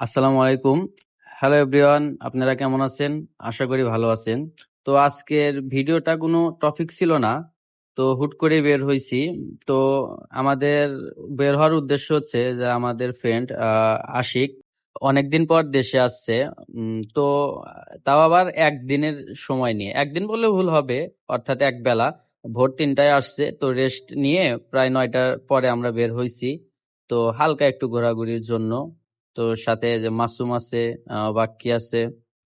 আসসালামু আলাইকুম। Hello everyone, আপনারা কেমন আছেন? আশা করি ভালো আছেন। তো আজকের ভিডিওটা কোনো টপিক ছিল না, তো হুট করে বের হইছি। তো আমাদের বের হওয়ার উদ্দেশ্য হচ্ছে যে আমাদের ফ্রেন্ড আশিক অনেকদিন পর দেশে আসছে। তো তাও আবার একদিনের সময় নিয়ে, একদিন বললে ভুল হবে, অর্থাৎ এক বেলা ভোর 3টায় আসছে। তো রেস্ট নিয়ে প্রায় 9টার পরে আমরা বের হইছি, তো হালকা একটু ঘোরাঘুরির জন্য। তো সাথে যে মাসুম আছে, বাক্কি আছে,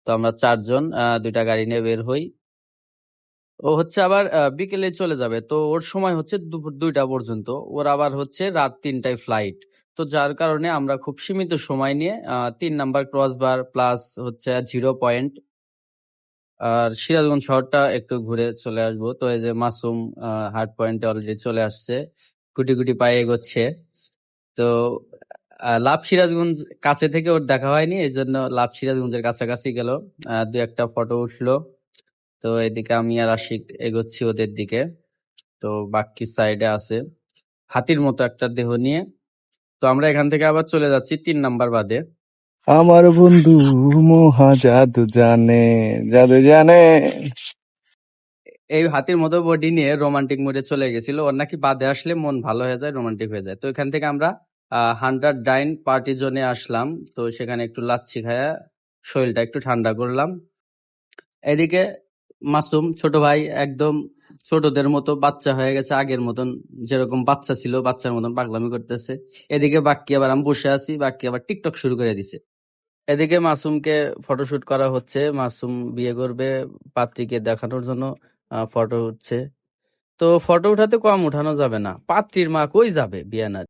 তো আমরা 4জন দুইটা গাড়ি নিয়ে বের হই। ও হচ্ছে আবার বিকেলে চলে যাবে, তো ওর সময় হচ্ছে দুপুর 2টা পর্যন্ত, ওর আবার হচ্ছে রাত 3টায় ফ্লাইট। তো যার কারণে আমরা খুব সীমিত সময় নিয়ে 3 নাম্বার ক্রসবার প্লাস হচ্ছে 0 পয়েন্ট আর সিরাজগঞ্জ শহরটা একটু ঘুরে চলে আসবো। তো এই যে মাসুম হার্ড পয়েন্টে অলরেডি চলে আসছে, গুটি গুটি পায়ে এগোচ্ছে। তো লাভ সিরাজগঞ্জ কাছে থেকে ওর দেখা হয়নি, এই জন্য লাভ সিরাজগঞ্জের কাছাকাছি গেল, দু একটা ফটো উঠলো। তো এদিকে আমি আর আশিক এগোচ্ছি ওদের দিকে। তো বাকি সাইডে আছে হাতির মতো একটা দেহ নিয়ে। তো আমরা এখান থেকে আবার চলে যাচ্ছি 3 নাম্বার বাদে। আমার বন্ধু মহা জাদু জানে, জাদু জানে। এই হাতির মতো বডি নিয়ে রোমান্টিক মোডে চলে গেছিল, ওর নাকি বাদে আসলে মন ভালো হয়ে যায়, রোমান্টিক হয়ে যায়। তো এখান থেকে আমরা 100 ডাইন পার্টি জোনে আসলাম। তো সেখানে একটু লাচ্ছি খায়া শরীরটা একটু ঠান্ডা করলাম। এদিকে মাসুম ছোট ভাই একদম ছোটদের মতো বাচ্চা হয়ে গেছে, আগের মতন যেরকম বাচ্চা ছিল বাচ্চার মতন পাগলামি করতেছে। এদিকে বাক্কি আবার আমি বসে আছি, বাক্কি আবার টিকটক শুরু করে দিছে। এদিকে মাসুমকে ফটোশুট করা হচ্ছে, মাসুম বিয়ে করবে, পাত্রীকে দেখানোর জন্য ফটো উঠছে। তো ফটো উঠাতে কম উঠানো যাবে না, পাত্রীর মা কই যাবে বিয়ে না